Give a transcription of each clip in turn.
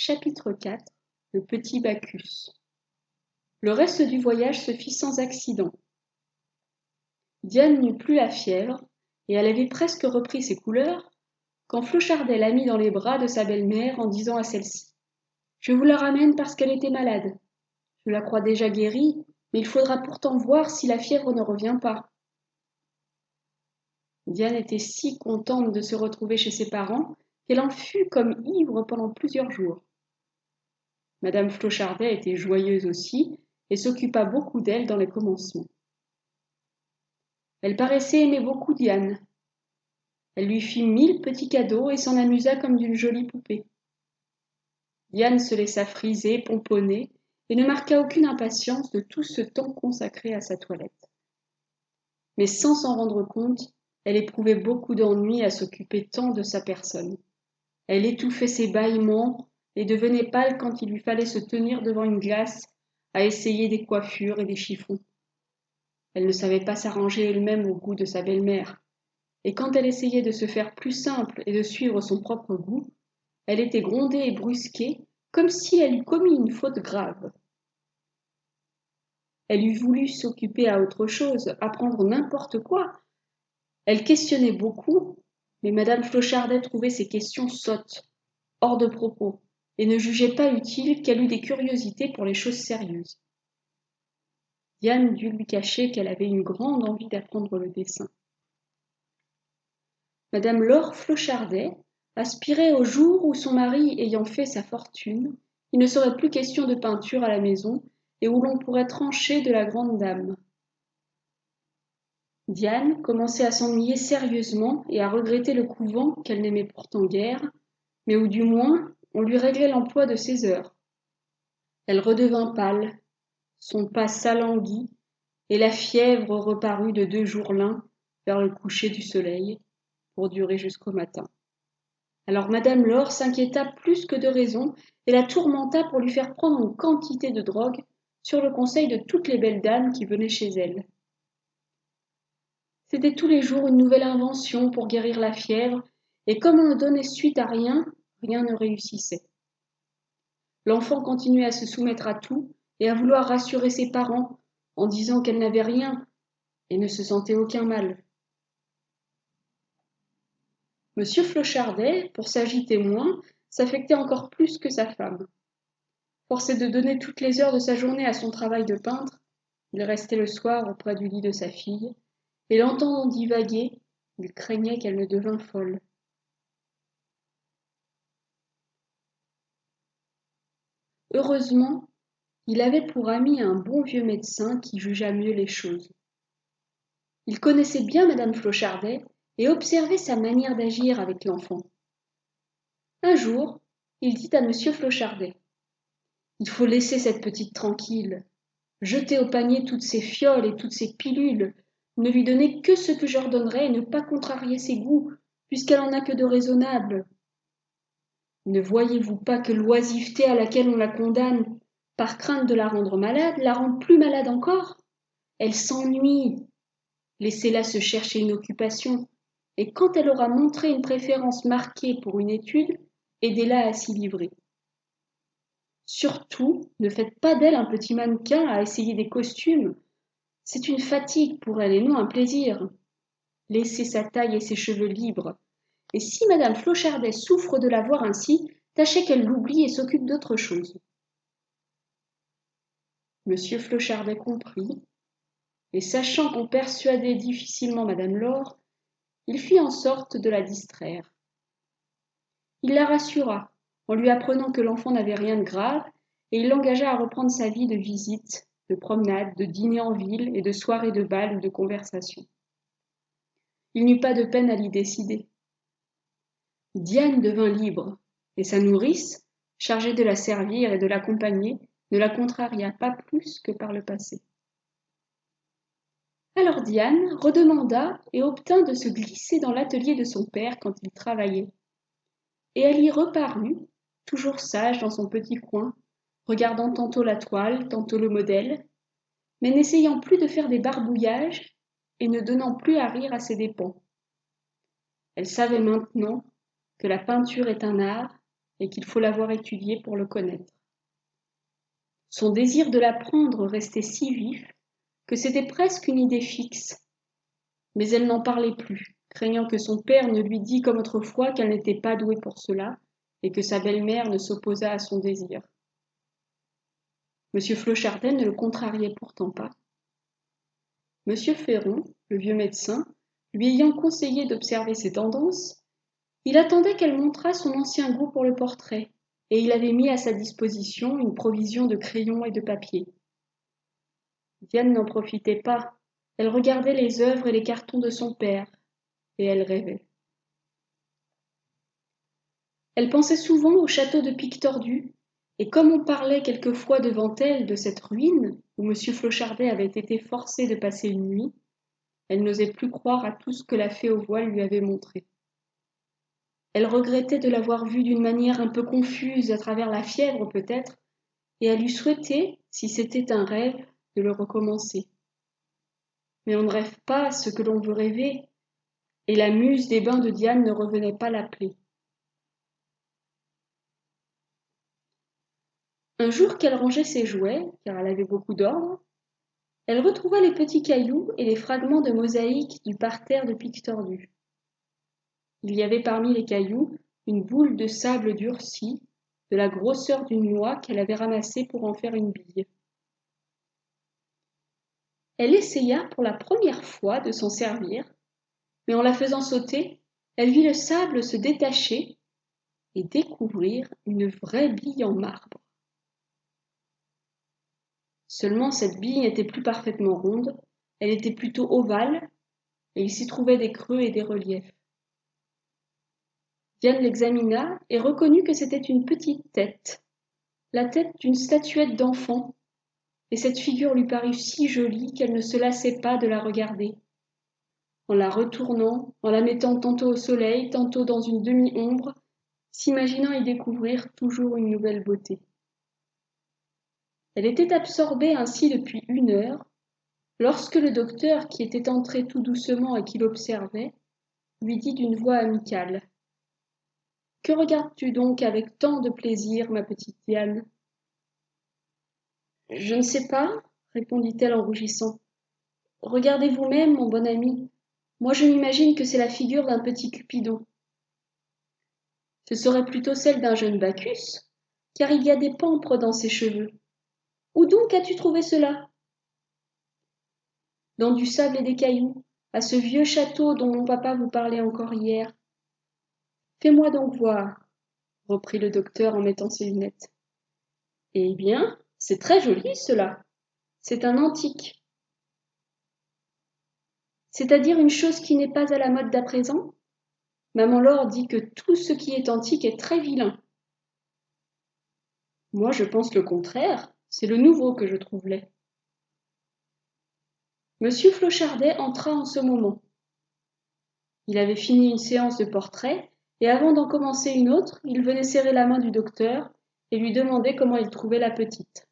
Chapitre 4. Le petit Bacchus. Le reste du voyage se fit sans accident. Diane n'eut plus la fièvre, et elle avait presque repris ses couleurs, quand Flochardet la mit dans les bras de sa belle-mère en disant à celle-ci : « Je vous la ramène parce qu'elle était malade. Je la crois déjà guérie, mais il faudra pourtant voir si la fièvre ne revient pas. » Diane était si contente de se retrouver chez ses parents qu'elle en fut comme ivre pendant plusieurs jours. Madame Flochardet était joyeuse aussi et s'occupa beaucoup d'elle dans les commencements. Elle paraissait aimer beaucoup Diane. Elle lui fit 1000 petits cadeaux et s'en amusa comme d'une jolie poupée. Diane se laissa friser, pomponner et ne marqua aucune impatience de tout ce temps consacré à sa toilette. Mais sans s'en rendre compte, elle éprouvait beaucoup d'ennui à s'occuper tant de sa personne. Elle étouffait ses bâillements et devenait pâle quand il lui fallait se tenir devant une glace à essayer des coiffures et des chiffons. Elle ne savait pas s'arranger elle-même au goût de sa belle-mère, et quand elle essayait de se faire plus simple et de suivre son propre goût, elle était grondée et brusquée comme si elle eût commis une faute grave. Elle eût voulu s'occuper à autre chose, apprendre n'importe quoi. Elle questionnait beaucoup, mais madame Flochardet trouvait ces questions sottes, hors de propos, et ne jugeait pas utile qu'elle eût des curiosités pour les choses sérieuses. Diane dut lui cacher qu'elle avait une grande envie d'apprendre le dessin. Madame Laure Flochardet aspirait au jour où, son mari ayant fait sa fortune, il ne serait plus question de peinture à la maison et où l'on pourrait trancher de la grande dame. Diane commençait à s'ennuyer sérieusement et à regretter le couvent qu'elle n'aimait pourtant guère, mais où du moins on lui réglait l'emploi de ses heures. Elle redevint pâle, son pas s'alanguit, et la fièvre reparut de 2 jours l'un vers le coucher du soleil, pour durer jusqu'au matin. Alors madame Laure s'inquiéta plus que de raison et la tourmenta pour lui faire prendre une quantité de drogue sur le conseil de toutes les belles dames qui venaient chez elle. C'était tous les jours une nouvelle invention pour guérir la fièvre, et comme on ne donnait suite à rien, rien ne réussissait. L'enfant continuait à se soumettre à tout et à vouloir rassurer ses parents en disant qu'elle n'avait rien et ne se sentait aucun mal. Monsieur Flochardet, pour s'agiter moins, s'affectait encore plus que sa femme. Forcé de donner toutes les heures de sa journée à son travail de peintre, il restait le soir auprès du lit de sa fille, et l'entendant divaguer, il craignait qu'elle ne devînt folle. Heureusement, il avait pour ami un bon vieux médecin qui jugea mieux les choses. Il connaissait bien madame Flochardet et observait sa manière d'agir avec l'enfant. Un jour, il dit à monsieur Flochardet : « Il faut laisser cette petite tranquille, jeter au panier toutes ces fioles et toutes ces pilules, ne lui donner que ce que j'ordonnerai et ne pas contrarier ses goûts, puisqu'elle en a que de raisonnable. Ne voyez-vous pas que l'oisiveté à laquelle on la condamne, par crainte de la rendre malade, la rend plus malade encore ? Elle s'ennuie. Laissez-la se chercher une occupation, et quand elle aura montré une préférence marquée pour une étude, aidez-la à s'y livrer. Surtout, ne faites pas d'elle un petit mannequin à essayer des costumes. C'est une fatigue pour elle et non un plaisir. Laissez sa taille et ses cheveux libres. Et si madame Flochardet souffre de la voir ainsi, tâchez qu'elle l'oublie et s'occupe d'autre chose. » Monsieur Flochardet comprit, et sachant qu'on persuadait difficilement madame Laure, il fit en sorte de la distraire. Il la rassura en lui apprenant que l'enfant n'avait rien de grave, et il l'engagea à reprendre sa vie de visites, de promenades, de dîners en ville et de soirées de bal ou de conversation. Il n'eut pas de peine à l'y décider. Diane devint libre, et sa nourrice, chargée de la servir et de l'accompagner, ne la contraria pas plus que par le passé. Alors Diane redemanda et obtint de se glisser dans l'atelier de son père quand il travaillait. Et elle y reparut, toujours sage dans son petit coin, regardant tantôt la toile, tantôt le modèle, mais n'essayant plus de faire des barbouillages et ne donnant plus à rire à ses dépens. Elle savait maintenant que la peinture est un art et qu'il faut l'avoir étudiée pour le connaître. Son désir de l'apprendre restait si vif que c'était presque une idée fixe, mais elle n'en parlait plus, craignant que son père ne lui dît comme autrefois qu'elle n'était pas douée pour cela et que sa belle-mère ne s'opposât à son désir. Monsieur Flochardel ne le contrariait pourtant pas. Monsieur Féron, le vieux médecin, lui ayant conseillé d'observer ses tendances, il attendait qu'elle montrât son ancien goût pour le portrait, et il avait mis à sa disposition une provision de crayons et de papier. Diane n'en profitait pas, elle regardait les œuvres et les cartons de son père, et elle rêvait. Elle pensait souvent au château de Pic-Tordu, et comme on parlait quelquefois devant elle de cette ruine où M. Flochardet avait été forcé de passer une nuit, elle n'osait plus croire à tout ce que la fée aux voiles lui avait montré. Elle regrettait de l'avoir vu d'une manière un peu confuse à travers la fièvre peut-être, et elle eût souhaité, si c'était un rêve, de le recommencer. Mais on ne rêve pas ce que l'on veut rêver, et la muse des bains de Diane ne revenait pas l'appeler. Un jour qu'elle rangeait ses jouets, car elle avait beaucoup d'ordre, elle retrouva les petits cailloux et les fragments de mosaïque du parterre de Pic-Tordu. Il y avait parmi les cailloux une boule de sable durci, de la grosseur d'une noix qu'elle avait ramassée pour en faire une bille. Elle essaya pour la première fois de s'en servir, mais en la faisant sauter, elle vit le sable se détacher et découvrir une vraie bille en marbre. Seulement cette bille n'était plus parfaitement ronde, elle était plutôt ovale, et il s'y trouvait des creux et des reliefs. Diane l'examina et reconnut que c'était une petite tête, la tête d'une statuette d'enfant, et cette figure lui parut si jolie qu'elle ne se lassait pas de la regarder. En la retournant, en la mettant tantôt au soleil, tantôt dans une demi-ombre, s'imaginant y découvrir toujours une nouvelle beauté. Elle était absorbée ainsi depuis 1 heure, lorsque le docteur, qui était entré tout doucement et qui l'observait, lui dit d'une voix amicale: « Que regardes-tu donc avec tant de plaisir, ma petite Diane ?» « Je ne sais pas, » répondit-elle en rougissant. « Regardez vous-même, mon bon ami. Moi je m'imagine que c'est la figure d'un petit Cupidon. » « Ce serait plutôt celle d'un jeune Bacchus, car il y a des pampres dans ses cheveux. Où donc as-tu trouvé cela ? » ?»« Dans du sable et des cailloux, à ce vieux château dont mon papa vous parlait encore hier. »« Fais-moi donc voir, » reprit le docteur en mettant ses lunettes. « Eh bien, c'est très joli cela. C'est un antique. » « C'est-à-dire une chose qui n'est pas à la mode d'à présent ? Maman Laure dit que tout ce qui est antique est très vilain. » « Moi je pense le contraire, c'est le nouveau que je trouve laid. » Monsieur Flochardet entra en ce moment. Il avait fini une séance de portrait, et avant d'en commencer une autre, il venait serrer la main du docteur et lui demander comment il trouvait la petite.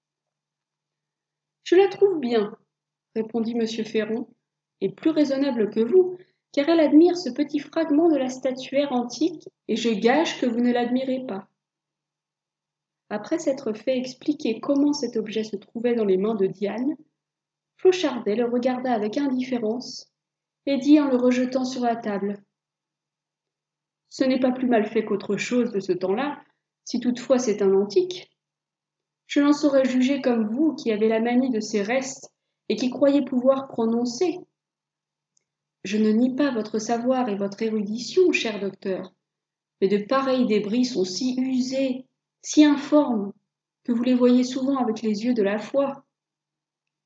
« Je la trouve bien, » répondit monsieur Féron, « et plus raisonnable que vous, car elle admire ce petit fragment de la statuaire antique, et je gage que vous ne l'admirez pas. » Après s'être fait expliquer comment cet objet se trouvait dans les mains de Diane, Flochardet le regarda avec indifférence et dit en le rejetant sur la table: « Ce n'est pas plus mal fait qu'autre chose de ce temps-là, si toutefois c'est un antique. Je n'en saurais juger comme vous qui avez la manie de ces restes et qui croyez pouvoir prononcer. Je ne nie pas votre savoir et votre érudition, cher docteur, mais de pareils débris sont si usés, si informes, que vous les voyez souvent avec les yeux de la foi.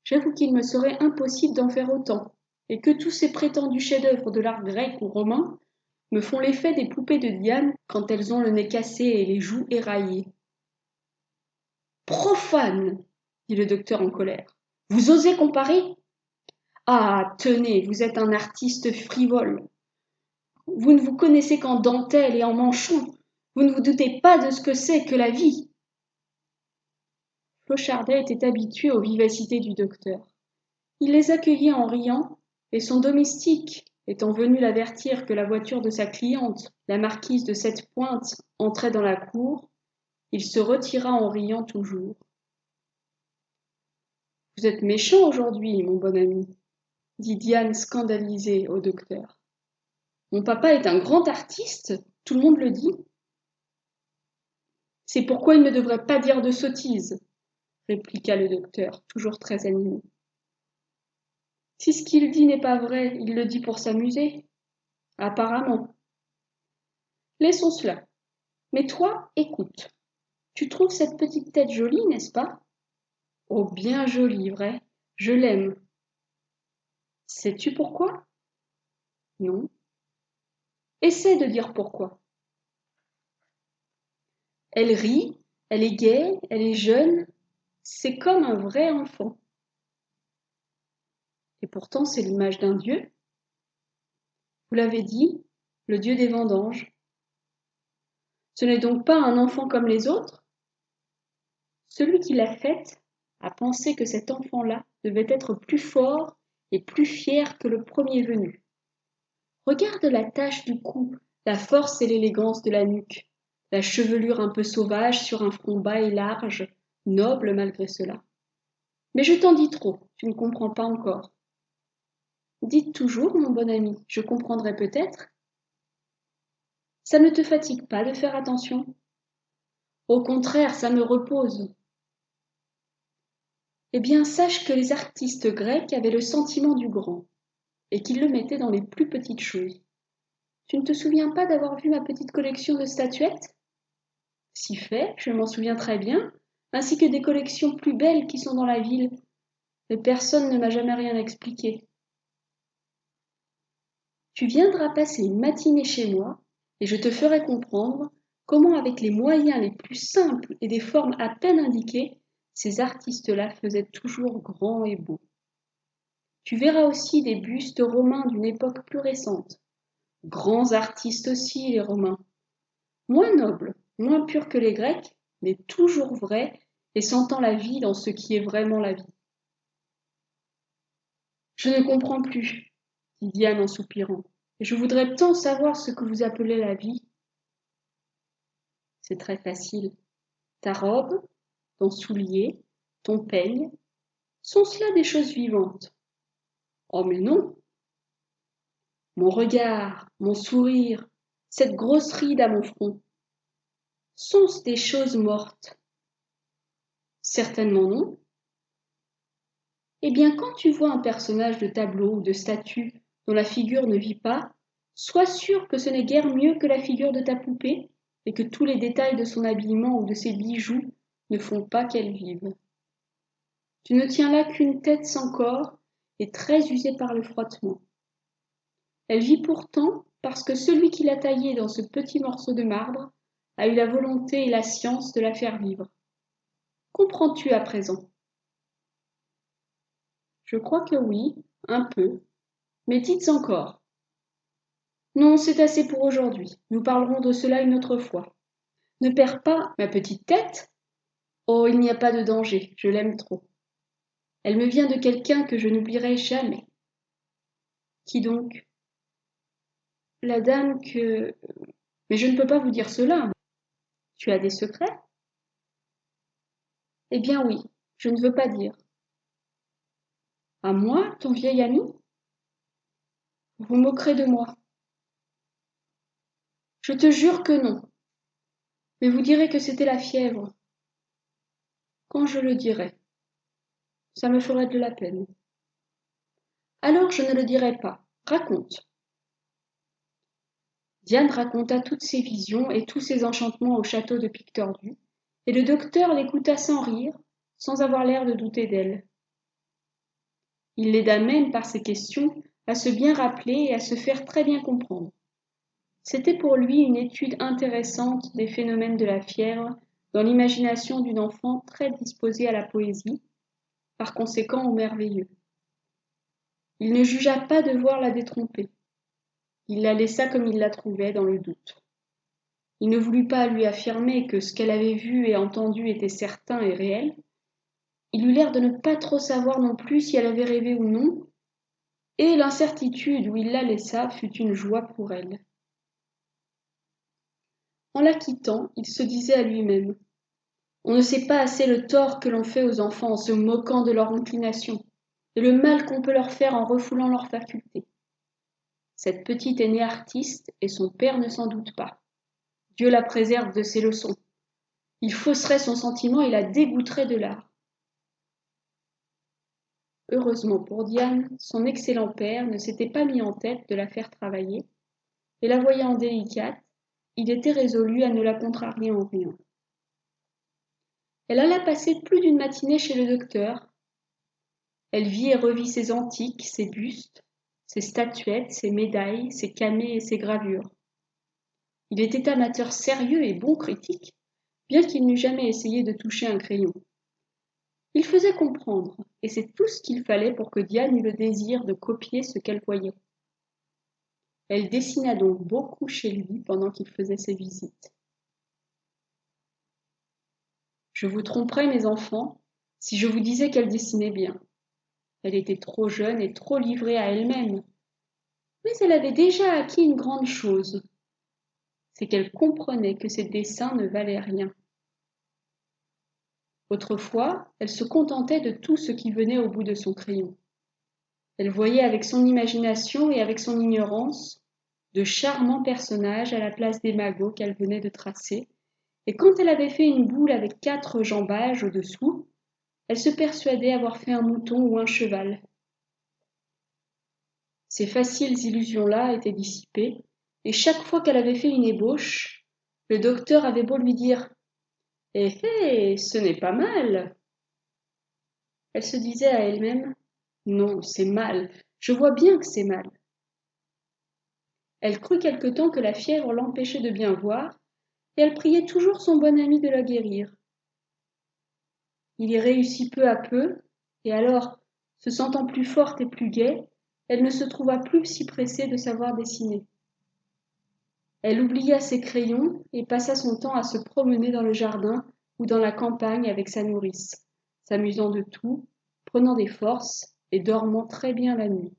J'avoue qu'il me serait impossible d'en faire autant, et que tous ces prétendus chefs-d'œuvre de l'art grec ou romain me font l'effet des poupées de Diane quand elles ont le nez cassé et les joues éraillées. »« Profane !» dit le docteur en colère. « Vous osez comparer ? Ah, tenez, vous êtes un artiste frivole. Vous ne vous connaissez qu'en dentelle et en manchon. Vous ne vous doutez pas de ce que c'est que la vie. » Flochardet était habitué aux vivacités du docteur. Il les accueillait en riant, et son domestique, étant venu l'avertir que la voiture de sa cliente, la marquise de Sept-Pointes, entrait dans la cour, il se retira en riant toujours. « Vous êtes méchant aujourd'hui, mon bon ami, » dit Diane scandalisée au docteur. « Mon papa est un grand artiste, tout le monde le dit. » « C'est pourquoi il ne devrait pas dire de sottises, » répliqua le docteur, toujours très animé. « Si ce qu'il dit n'est pas vrai, il le dit pour s'amuser. Apparemment. Laissons cela. Mais toi, écoute. Tu trouves cette petite tête jolie, n'est-ce pas? Oh, bien jolie, vrai. Je l'aime. Sais-tu pourquoi? Non. Essaie de dire pourquoi. Elle rit, elle est gaie, elle est jeune. C'est comme un vrai enfant. Et pourtant, c'est l'image d'un dieu. Vous l'avez dit, le dieu des vendanges. Ce n'est donc pas un enfant comme les autres? Celui qui l'a faite a pensé que cet enfant-là devait être plus fort et plus fier que le premier venu. Regarde la tache du cou, la force et l'élégance de la nuque, la chevelure un peu sauvage sur un front bas et large, noble malgré cela. Mais je t'en dis trop, tu ne comprends pas encore. Dites toujours, mon bon ami, je comprendrai peut-être. Ça ne te fatigue pas de faire attention? Au contraire, ça me repose. Eh bien, sache que les artistes grecs avaient le sentiment du grand, et qu'ils le mettaient dans les plus petites choses. Tu ne te souviens pas d'avoir vu ma petite collection de statuettes? Si fait, je m'en souviens très bien, ainsi que des collections plus belles qui sont dans la ville, mais personne ne m'a jamais rien expliqué. Tu viendras passer une matinée chez moi, et je te ferai comprendre comment, avec les moyens les plus simples et des formes à peine indiquées, ces artistes-là faisaient toujours grand et beau. Tu verras aussi des bustes romains d'une époque plus récente. Grands artistes aussi, les Romains. Moins nobles, moins purs que les Grecs, mais toujours vrais et sentant la vie dans ce qui est vraiment la vie. Je ne comprends plus, dit Diane en soupirant, et je voudrais tant savoir ce que vous appelez la vie. C'est très facile. Ta robe, ton soulier, ton peigne, sont cela des choses vivantes? Oh mais non! Mon regard, mon sourire, cette grosse ride à mon front, sont-ce des choses mortes? Certainement non. Eh bien, quand tu vois un personnage de tableau ou de statue dont la figure ne vit pas, sois sûr que ce n'est guère mieux que la figure de ta poupée et que tous les détails de son habillement ou de ses bijoux ne font pas qu'elle vive. Tu ne tiens là qu'une tête sans corps et très usée par le frottement. Elle vit pourtant parce que celui qui l'a taillée dans ce petit morceau de marbre a eu la volonté et la science de la faire vivre. Comprends-tu à présent? Je crois que oui, un peu. Mais dites encore. Non, c'est assez pour aujourd'hui. Nous parlerons de cela une autre fois. Ne perds pas ma petite tête. Oh, il n'y a pas de danger, je l'aime trop. Elle me vient de quelqu'un que je n'oublierai jamais. Qui donc? La dame que... Mais je ne peux pas vous dire cela. Tu as des secrets? Eh bien oui, je ne veux pas dire. À moi, ton vieil ami? Vous moquerez de moi. Je te jure que non. Mais vous direz que c'était la fièvre. Quand je le dirai, ça me ferait de la peine. Alors je ne le dirai pas. Raconte. Diane raconta toutes ses visions et tous ses enchantements au château de Pictordu, et le docteur l'écouta sans rire, sans avoir l'air de douter d'elle. Il l'aida même par ses questions à se bien rappeler et à se faire très bien comprendre. C'était pour lui une étude intéressante des phénomènes de la fièvre dans l'imagination d'une enfant très disposée à la poésie, par conséquent au merveilleux. Il ne jugea pas devoir la détromper. Il la laissa comme il la trouvait dans le doute. Il ne voulut pas lui affirmer que ce qu'elle avait vu et entendu était certain et réel. Il eut l'air de ne pas trop savoir non plus si elle avait rêvé ou non, et l'incertitude où il la laissa fut une joie pour elle. En la quittant, il se disait à lui-même: on ne sait pas assez le tort que l'on fait aux enfants en se moquant de leur inclination, et le mal qu'on peut leur faire en refoulant leurs facultés. Cette petite est née artiste, et son père ne s'en doute pas. Dieu la préserve de ses leçons. Il fausserait son sentiment et la dégoûterait de l'art. Heureusement pour Diane, son excellent père ne s'était pas mis en tête de la faire travailler, et la voyant délicate, il était résolu à ne la contrarier en rien. Elle alla passer plus d'une matinée chez le docteur. Elle vit et revit ses antiques, ses bustes, ses statuettes, ses médailles, ses camées et ses gravures. Il était amateur sérieux et bon critique, bien qu'il n'eût jamais essayé de toucher un crayon. Il faisait comprendre, et c'est tout ce qu'il fallait pour que Diane eût le désir de copier ce qu'elle voyait. Elle dessina donc beaucoup chez lui pendant qu'il faisait ses visites. Je vous tromperais, mes enfants, si je vous disais qu'elle dessinait bien. Elle était trop jeune et trop livrée à elle-même, mais elle avait déjà acquis une grande chose, c'est qu'elle comprenait que ses dessins ne valaient rien. Autrefois, elle se contentait de tout ce qui venait au bout de son crayon. Elle voyait avec son imagination et avec son ignorance de charmants personnages à la place des magots qu'elle venait de tracer, et quand elle avait fait une boule avec 4 jambages au-dessous, elle se persuadait avoir fait un mouton ou un cheval. Ces faciles illusions-là étaient dissipées, et chaque fois qu'elle avait fait une ébauche, le docteur avait beau lui dire « Eh eh, ce n'est pas mal !» Elle se disait à elle-même « Non, c'est mal, je vois bien que c'est mal. » Elle crut quelque temps que la fièvre l'empêchait de bien voir, et elle priait toujours son bon ami de la guérir. Il y réussit peu à peu, et alors, se sentant plus forte et plus gaie, elle ne se trouva plus si pressée de savoir dessiner. Elle oublia ses crayons et passa son temps à se promener dans le jardin ou dans la campagne avec sa nourrice, s'amusant de tout, prenant des forces et dormant très bien la nuit.